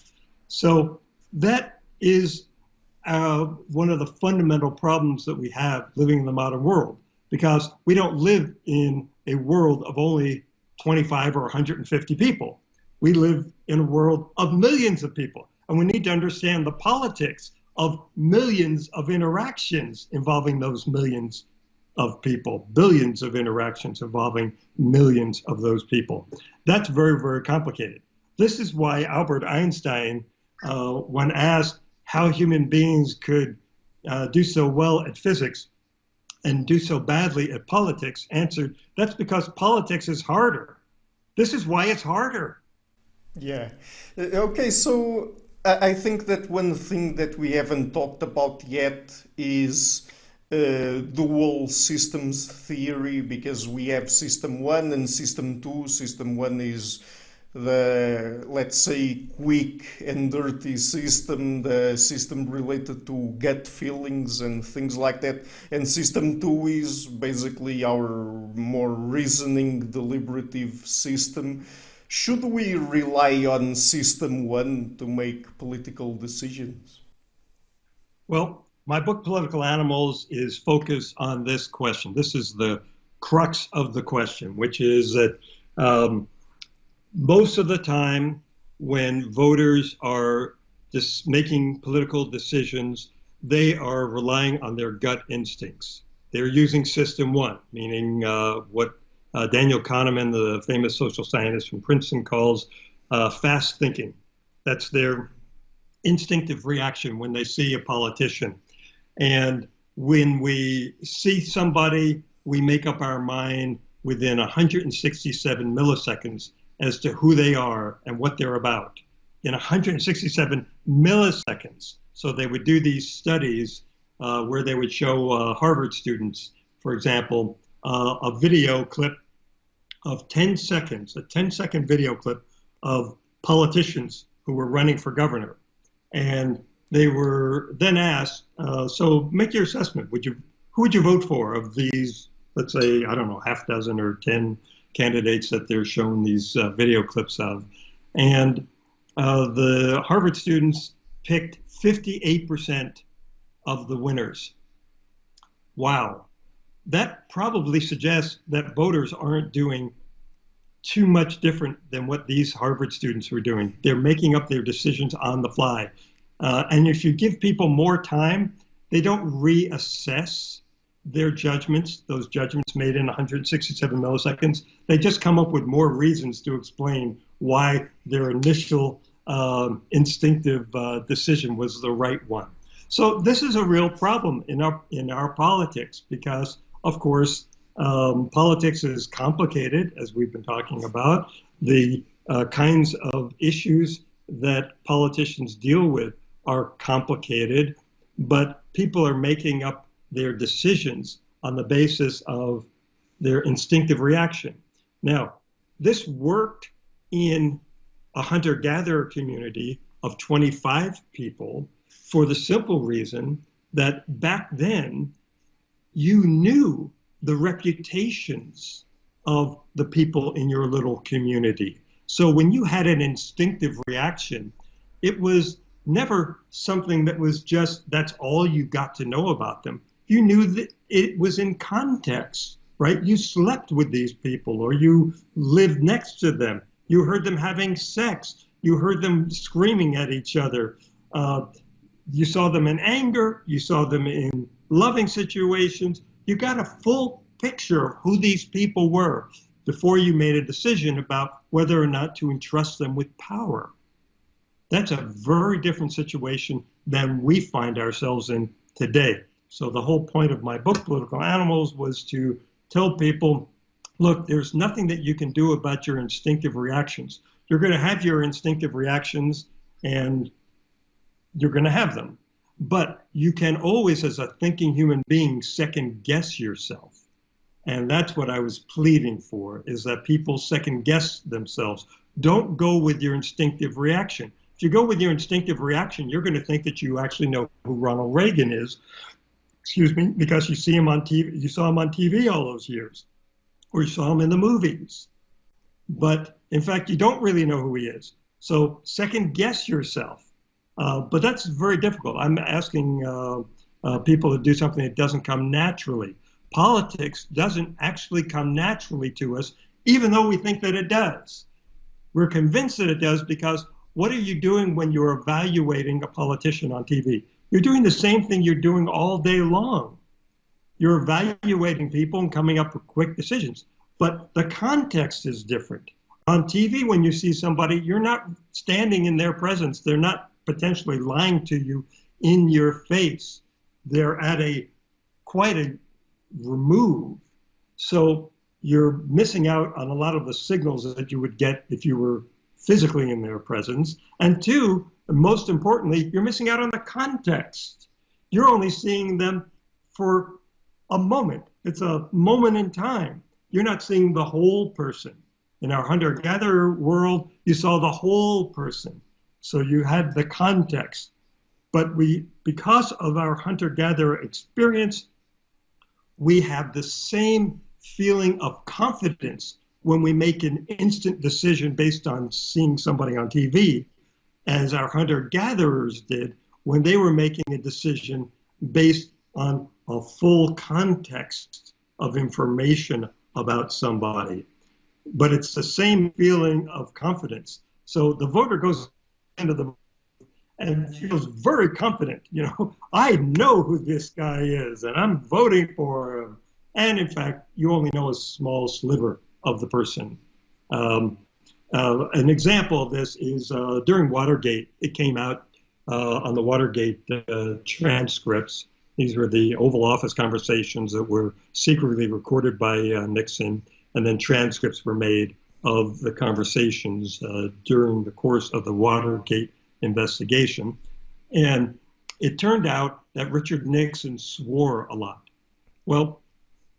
So that is one of the fundamental problems that we have living in the modern world, because we don't live in a world of only 25 or 150 people. We live in a world of millions of people, and we need to understand the politics of millions of interactions involving those millions of people, billions of interactions involving millions of those people. That's very, very complicated. This is why Albert Einstein, when asked how human beings could do so well at physics and do so badly at politics, answered, that's because politics is harder. This is why it's harder. Yeah. Okay, so I think that one thing that we haven't talked about yet is dual systems theory, because we have system one and system two. System one is the, let's say, quick and dirty system, the system related to gut feelings and things like that. And system two is basically our more reasoning, deliberative system. Should we rely on system one to make political decisions? Well, my book, Political Animals, is focused on this question. This is the crux of the question, which is that most of the time when voters are just making political decisions, they are relying on their gut instincts. They're using system one, meaning what Daniel Kahneman, the famous social scientist from Princeton, calls fast thinking. That's their instinctive reaction when they see a politician. And when we see somebody, we make up our mind within 167 milliseconds as to who they are and what they're about. In 167 milliseconds. So they would do these studies where they would show Harvard students, for example, a video clip of 10 seconds, a 10-second video clip of politicians who were running for governor. And they were then asked, so make your assessment. Who would you vote for of these, let's say, I don't know, half dozen or 10 candidates that they're shown these video clips of? And the Harvard students picked 58% of the winners. Wow. That probably suggests that voters aren't doing too much different than what these Harvard students were doing. They're making up their decisions on the fly. And if you give people more time, they don't reassess their judgments, those judgments made in 167 milliseconds. They just come up with more reasons to explain why their initial instinctive decision was the right one. So this is a real problem in our politics because, of course, politics is complicated, as we've been talking about. The kinds of issues that politicians deal with are complicated, but people are making up their decisions on the basis of their instinctive reaction. Now, this worked in a hunter-gatherer community of 25 people for the simple reason that back then you knew the reputations of the people in your little community. So when you had an instinctive reaction, it was never something that was just, that's all you got to know about them. You knew that it was in context, right? You slept with these people or you lived next to them. You heard them having sex. You heard them screaming at each other. You saw them in anger. You saw them in loving situations. You got a full picture of who these people were before you made a decision about whether or not to entrust them with power. That's a very different situation than we find ourselves in today. So the whole point of my book, Political Animals, was to tell people, look, there's nothing that you can do about your instinctive reactions. You're going to have your instinctive reactions and you're going to have them. But you can always, as a thinking human being, second guess yourself. And that's what I was pleading for, is that people second guess themselves. Don't go with your instinctive reaction. If you go with your instinctive reaction, you're going to think that you actually know who Ronald Reagan is, because you see him on TV, you saw him on TV all those years, or you saw him in the movies. But in fact, you don't really know who he is. So second guess yourself. But that's very difficult. I'm asking people to do something that doesn't come naturally. Politics doesn't actually come naturally to us, even though we think that it does. We're convinced that it does because what are you doing when you're evaluating a politician on TV? You're doing the same thing you're doing all day long. You're evaluating people and coming up with quick decisions. But the context is different. On TV, when you see somebody, you're not standing in their presence. They're not potentially lying to you in your face. They're at quite a remove. So you're missing out on a lot of the signals that you would get if you were physically in their presence. And two, most importantly, you're missing out on the context. You're only seeing them for a moment. It's a moment in time. You're not seeing the whole person. In our hunter-gatherer world, you saw the whole person. So you had the context. But because of our hunter-gatherer experience, we have the same feeling of confidence when we make an instant decision based on seeing somebody on TV as our hunter-gatherers did when they were making a decision based on a full context of information about somebody, but it's the same feeling of confidence. So the voter goes into the and feels very confident. I know who this guy is, and I'm voting for him. And in fact, you only know a small sliver of the person. Um, an example of this is during Watergate. It came out on the Watergate transcripts. These were the Oval Office conversations that were secretly recorded by Nixon, and then transcripts were made of the conversations during the course of the Watergate investigation. And it turned out that Richard Nixon swore a lot. Well,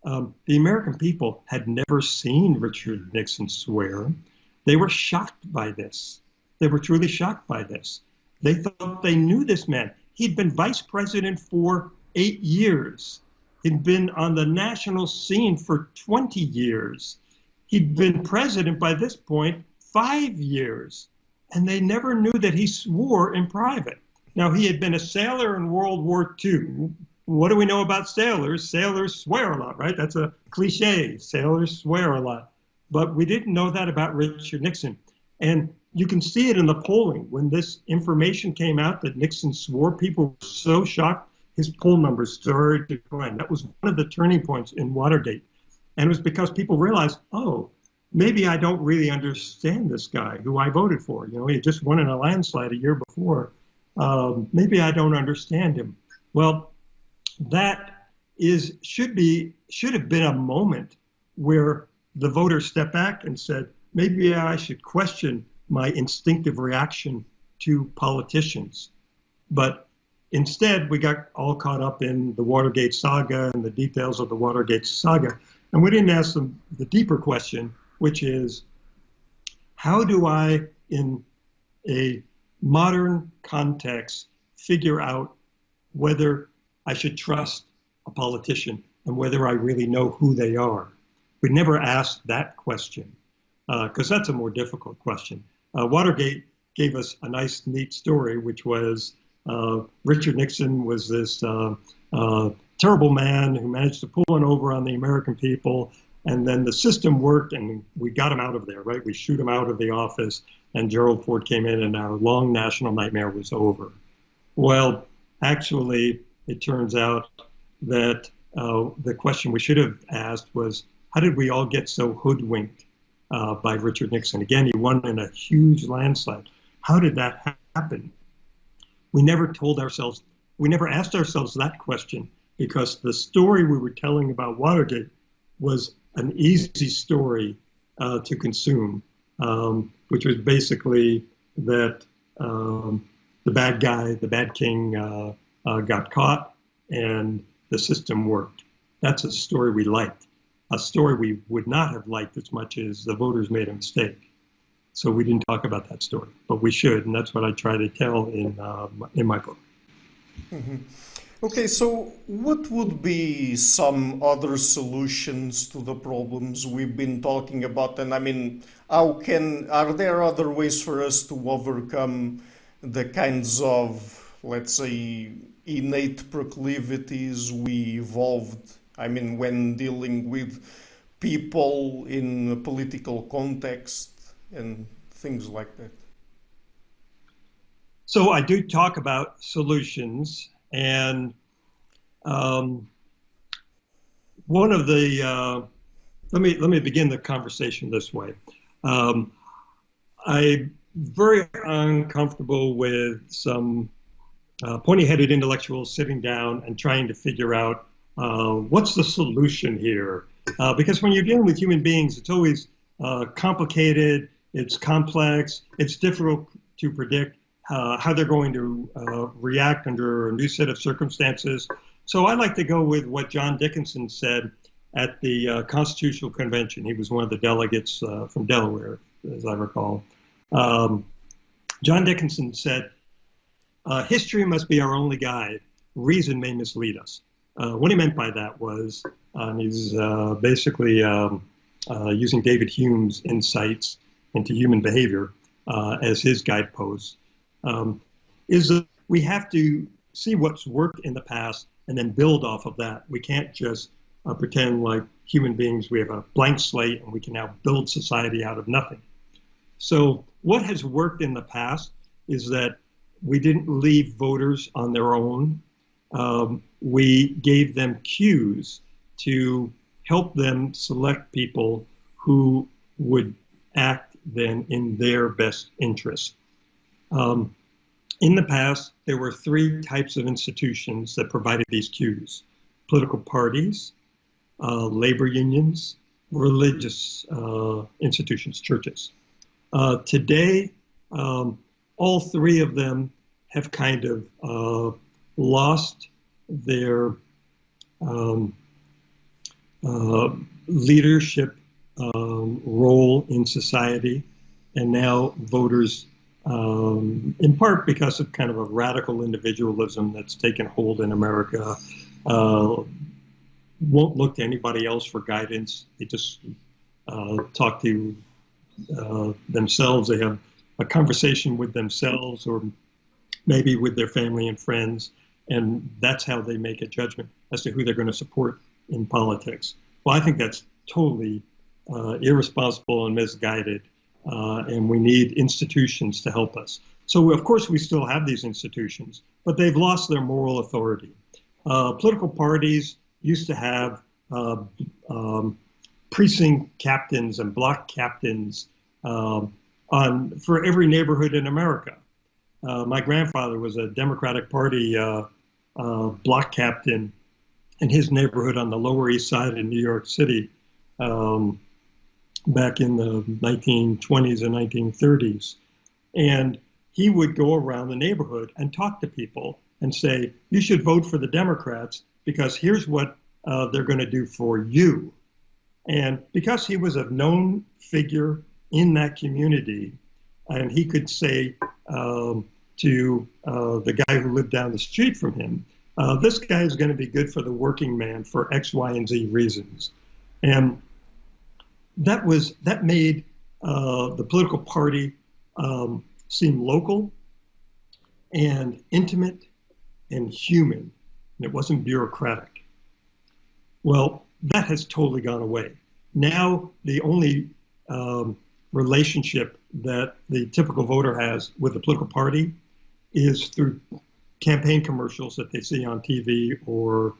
the American people had never seen Richard Nixon swear. They were shocked by this. They were truly shocked by this. They thought they knew this man. He'd been vice president for 8 years. He'd been on the national scene for 20 years. He'd been president by this point 5 years. And they never knew that he swore in private. Now, he had been a sailor in World War II. What do we know about sailors? Sailors swear a lot, right? That's a cliche. Sailors swear a lot. But we didn't know that about Richard Nixon. And you can see it in the polling. When this information came out that Nixon swore, people were so shocked, his poll numbers started to decline. That was one of the turning points in Watergate. And it was because people realized, oh, maybe I don't really understand this guy who I voted for. He had just won in a landslide a year before. Maybe I don't understand him. Well, that should have been a moment where the voters stepped back and said, maybe I should question my instinctive reaction to politicians. But instead, we got all caught up in the Watergate saga and the details of the Watergate saga. And we didn't ask them the deeper question, which is, how do I, in a modern context, figure out whether I should trust a politician and whether I really know who they are? We never asked that question because that's a more difficult question. Watergate gave us a nice, neat story, which was Richard Nixon was this terrible man who managed to pull one over on the American people. And then the system worked and we got him out of there, right? We shoot him out of the office and Gerald Ford came in and our long national nightmare was over. Well, actually, it turns out that the question we should have asked was, how did we all get so hoodwinked by Richard Nixon? Again, he won in a huge landslide. How did that happen? We never asked ourselves that question because the story we were telling about Watergate was an easy story to consume, which was basically that the bad guy, the bad king, got caught and the system worked. That's a story we liked. A story we would not have liked as much as the voters made a mistake. So we didn't talk about that story, but we should, and that's what I try to tell in my book. Mm-hmm. Okay, so what would be some other solutions to the problems we've been talking about? And I mean, are there other ways for us to overcome the kinds of, let's say, innate proclivities we evolved? I mean, when dealing with people in a political context and things like that. So I do talk about solutions, and one of the let me begin the conversation this way. I'm very uncomfortable with some pointy-headed intellectuals sitting down and trying to figure out what's the solution here, because when you're dealing with human beings, it's always complicated, it's complex, it's difficult to predict how they're going to react under a new set of circumstances. So I like to go with what John Dickinson said at the Constitutional Convention. He was one of the delegates from Delaware, as I recall. John Dickinson said, history must be our only guide. Reason may mislead us. What he meant by that was, he's basically using David Hume's insights into human behavior as his guidepost, is that we have to see what's worked in the past and then build off of that. We can't just pretend like human beings, we have a blank slate and we can now build society out of nothing. So what has worked in the past is that we didn't leave voters on their own. We gave them cues to help them select people who would act then in their best interest. In the past, there were three types of institutions that provided these cues: political parties, labor unions, religious institutions, churches. Today, all three of them have kind of lost their leadership role in society, and now voters, in part because of kind of a radical individualism that's taken hold in America, won't look to anybody else for guidance. They just talk to themselves. They have a conversation with themselves or maybe with their family and friends, and that's how they make a judgment as to who they're going to support in politics. Well, I think that's totally irresponsible and misguided, and we need institutions to help us. So, of course, we still have these institutions, but they've lost their moral authority. Political parties used to have precinct captains and block captains for every neighborhood in America. My grandfather was a Democratic Party block captain in his neighborhood on the Lower East Side in New York City back in the 1920s and 1930s. And he would go around the neighborhood and talk to people and say, you should vote for the Democrats because here's what they're going to do for you. And because he was a known figure in that community, and he could say to the guy who lived down the street from him, this guy is going to be good for the working man for X, Y, and Z reasons. And that made the political party seem local and intimate and human, and it wasn't bureaucratic. Well, that has totally gone away. Now, the only relationship that the typical voter has with the political party is through campaign commercials that they see on TV or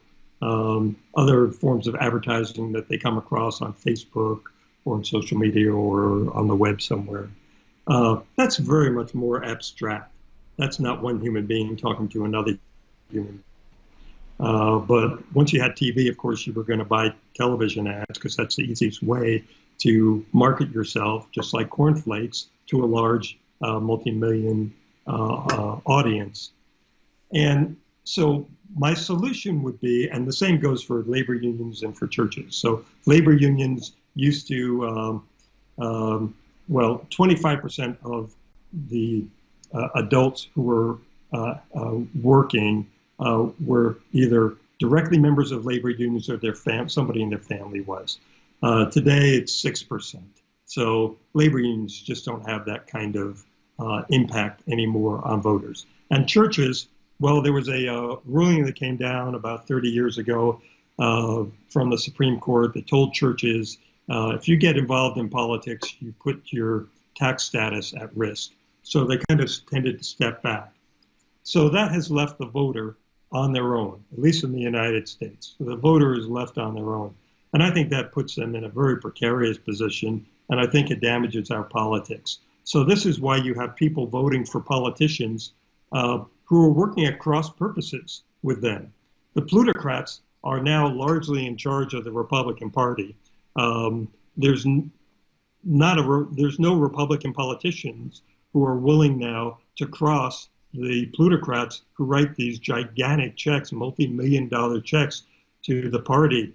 other forms of advertising that they come across on Facebook or on social media or on the web somewhere. That's very much more abstract. That's not one human being talking to another human being. But once you had TV, of course, you were going to buy television ads because that's the easiest way to market yourself, just like cornflakes, to a large multi-million audience. And so my solution would be, and the same goes for labor unions and for churches. So labor unions used to, 25% of the adults who were working were either directly members of labor unions or somebody in their family was. Today it's 6%. So labor unions just don't have that kind of impact anymore on voters. And churches, well, there was a ruling that came down about 30 years ago from the Supreme Court that told churches, if you get involved in politics, you put your tax status at risk. So they kind of tended to step back. So that has left the voter on their own, at least in the United States. So the voter is left on their own. And I think that puts them in a very precarious position, and I think it damages our politics. So this is why you have people voting for politicians who are working at cross purposes with them. The plutocrats are now largely in charge of the Republican Party. There's no Republican politicians who are willing now to cross the plutocrats who write these gigantic checks, multi-million-dollar checks to the party.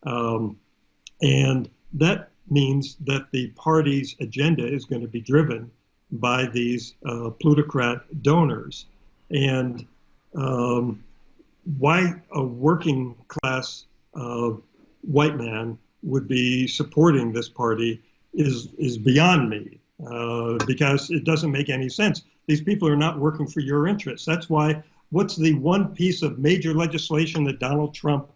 And that means that the party's agenda is going to be driven by these plutocrat donors. And why a working class white man would be supporting this party is beyond me, because it doesn't make any sense. These people are not working for your interests. That's why, what's the one piece of major legislation that Donald Trump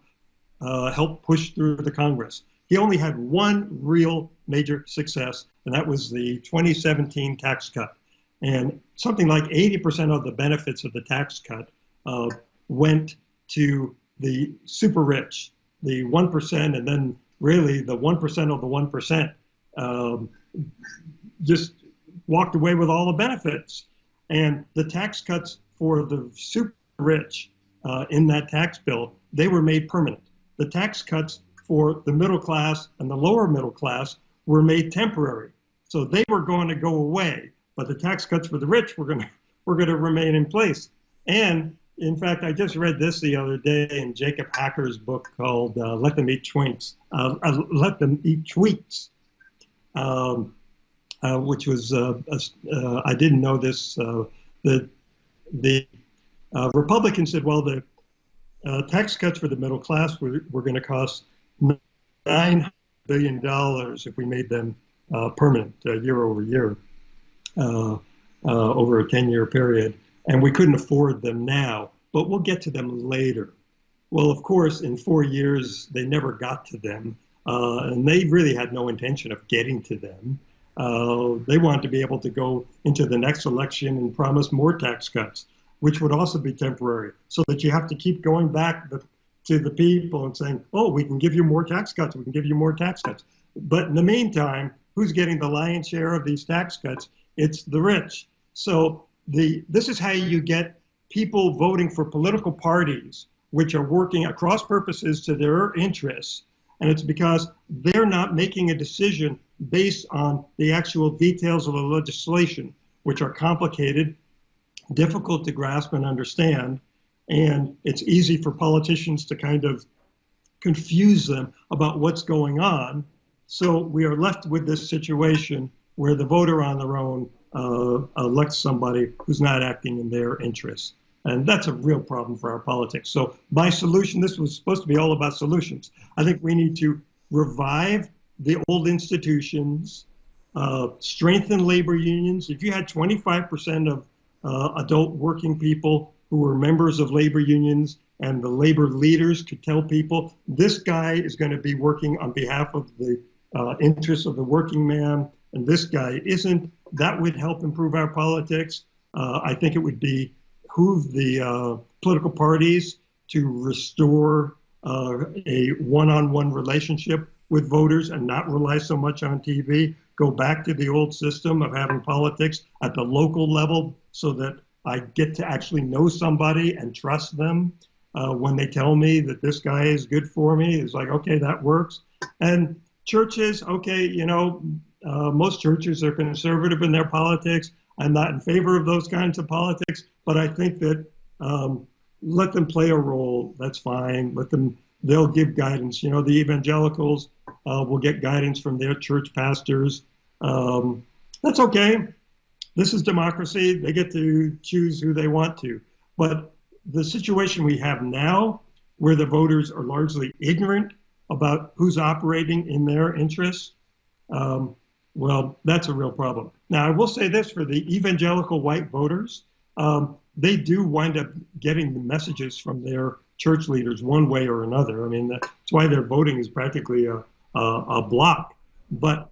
helped push through the Congress. He only had one real major success, and that was the 2017 tax cut. And something like 80% of the benefits of the tax cut went to the super rich, the 1%, and then really the 1% of the 1% just walked away with all the benefits. And the tax cuts for the super rich in that tax bill, they were made permanent. The tax cuts for the middle class and the lower middle class were made temporary. So they were going to go away, but the tax cuts for the rich were going to remain in place. And in fact, I just read this the other day in Jacob Hacker's book called "Let Them Eat Twinks," "Let Them Eat Tweets," which was I didn't know this. The Republicans said, well, the tax cuts for the middle class were going to cost $9 billion if we made them permanent year over year over a 10-year period. And we couldn't afford them now, but we'll get to them later. Well, of course, in 4 years, they never got to them. And they really had no intention of getting to them. They wanted to be able to go into the next election and promise more tax cuts, which would also be temporary, so that you have to keep going back to the people and saying, oh, we can give you more tax cuts, we can give you more tax cuts. But in the meantime, who's getting the lion's share of these tax cuts? It's the rich. So this is how you get people voting for political parties which are working at cross purposes to their interests. And it's because they're not making a decision based on the actual details of the legislation, which are complicated, difficult to grasp and understand, and it's easy for politicians to kind of confuse them about what's going on. So we are left with this situation where the voter on their own elects somebody who's not acting in their interests. And that's a real problem for our politics. So my solution, this was supposed to be all about solutions. I think we need to revive the old institutions, strengthen labor unions. If you had 25% of adult working people who were members of labor unions, and the labor leaders could tell people, this guy is going to be working on behalf of the interests of the working man, and this guy isn't, that would help improve our politics. I think it would behoove the political parties to restore a one-on-one relationship with voters and not rely so much on TV. Go back to the old system of having politics at the local level so that I get to actually know somebody and trust them. When they tell me that this guy is good for me, it's like, okay, that works. And churches, okay, most churches are conservative in their politics. I'm not in favor of those kinds of politics, but I think that let them play a role. That's fine. They'll give guidance. The evangelicals will get guidance from their church pastors. That's okay. This is democracy. They get to choose who they want to. But the situation we have now, where the voters are largely ignorant about who's operating in their interests, well, that's a real problem. Now, I will say this for the evangelical white voters, they do wind up getting the messages from their church leaders one way or another. I mean, that's why their voting is practically a block. But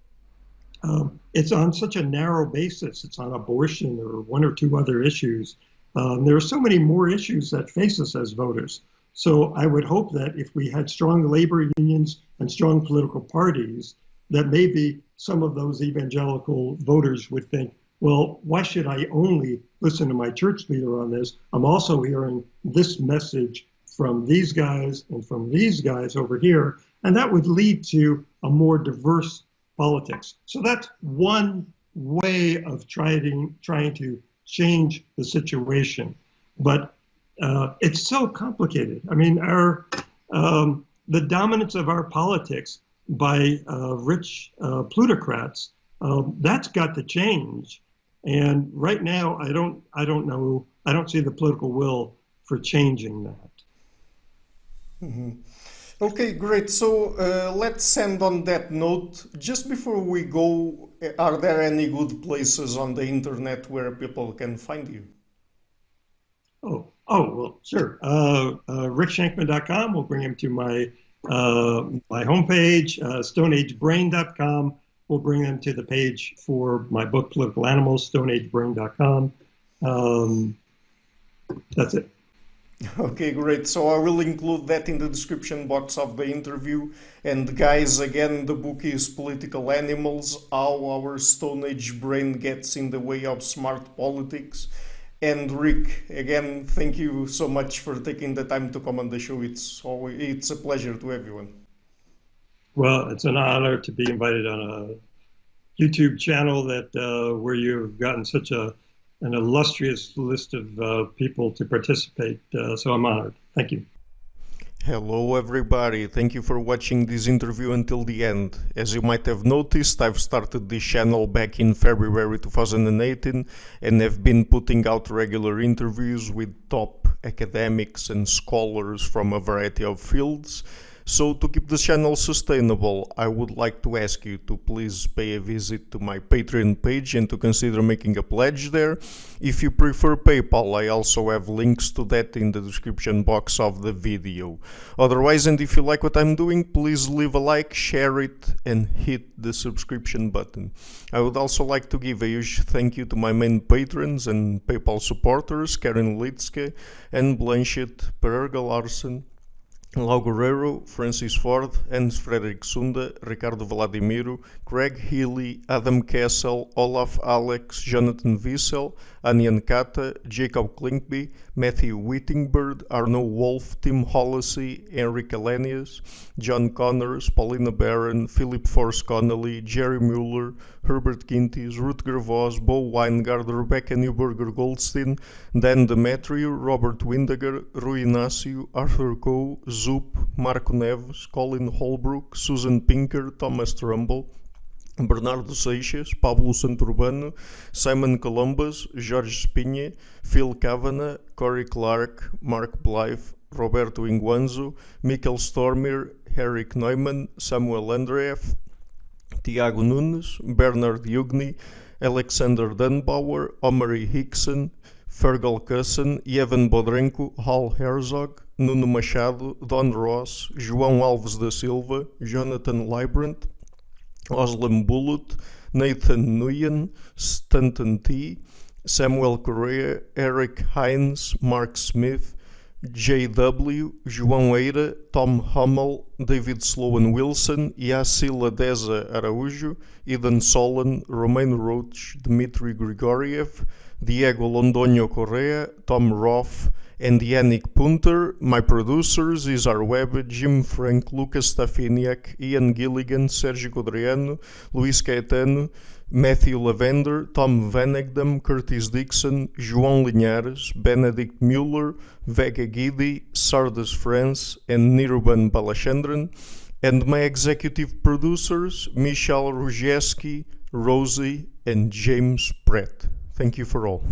it's on such a narrow basis. It's on abortion or one or two other issues. There are so many more issues that face us as voters. So I would hope that if we had strong labor unions and strong political parties, that maybe some of those evangelical voters would think, well, why should I only listen to my church leader on this? I'm also hearing this message from these guys and from these guys over here, and that would lead to a more diverse politics. So that's one way of trying to change the situation. But it's so complicated. I mean, the dominance of our politics by rich plutocrats, that's got to change. And right now, I don't know. I don't see the political will for changing that. Mm-hmm. Okay, great. So let's end on that note. Just before we go, are there any good places on the internet where people can find you? Oh, well, sure. RickShenkman.com will bring him to my my homepage, stoneagebrain.com, will bring them to the page for my book, Political Animals, stoneagebrain.com. That's it. Okay, great. So I will include that in the description box of the interview. And guys, again, the book is Political Animals, How Our Stone Age Brain Gets in the Way of Smart Politics. And Rick, again, thank you so much for taking the time to come on the show. It's a pleasure to everyone. Well, it's an honor to be invited on a YouTube channel that where you've gotten such an illustrious list of people to participate. So I'm honored. Thank you. Hello everybody, thank you for watching this interview until the end. As you might have noticed, I've started this channel back in February 2018 and have been putting out regular interviews with top academics and scholars from a variety of fields. So to keep the channel sustainable, I would like to ask you to please pay a visit to my Patreon page and to consider making a pledge there. If you prefer PayPal, I also have links to that in the description box of the video. Otherwise, and if you like what I'm doing, please leave a like, share it, and hit the subscription button. I would also like to give a huge thank you to my main patrons and PayPal supporters, Karen Litzke and Blanchett Pererga Larsen, Lau Guerrero, Francis Ford, Hans Frederick Sunda, Ricardo Vladimiro, Craig Healy, Adam Kessel, Olaf Alex, Jonathan Wiesel, Anian Kata, Jacob Klinkby, Matthew Whittingbird, Arno Wolf, Tim Hollesy, Henry Kalenius, John Connors, Paulina Barron, Philip Force Connolly, Jerry Mueller, Herbert Gintis, Rutger Voss, Bo Weingard, Rebecca Newberger Goldstein, Dan Demetriou, Robert Windegar, Rui Inácio, Arthur Coe, Zoop, Marco Neves, Colin Holbrook, Susan Pinker, Thomas Trumbull, Bernardo Seixas, Pablo Santurbano, Simon Columbus, Jorge Spinha, Phil Kavanagh, Corey Clark, Mark Blythe, Roberto Inguanzo, Mikkel Stormir, Eric Neumann, Samuel Andreev, Tiago Nunes, Bernard Yugni, Alexander Dunbauer, Omari Hickson, Fergal Cusson, Evan Bodrenko, Hal Herzog, Nuno Machado, Don Ross, João Alves da Silva, Jonathan Librant, Oslam Bullitt, Nathan Nguyen, Stanton T, Samuel Correa, Eric Hines, Mark Smith, J.W., João Eira, Tom Hummel, David Sloan Wilson, Yacila Deza Araújo, Eden Solon, Romain Roach, Dmitry Grigoriev, Diego Londoño Correa, Tom Roth, and Yannick Punter. My producers, Isar Webb, Jim Frank, Lucas Stafiniak, Ian Gilligan, Sergio Godriano, Luís Caetano, Matthew Lavender, Tom Vanegdam, Curtis Dixon, João Linhares, Benedict Mueller, Vega Guidi, Sardas France, and Niruban Balachandran, and my executive producers, Michal Ruzieski, Rosie, and James Pratt. Thank you for all.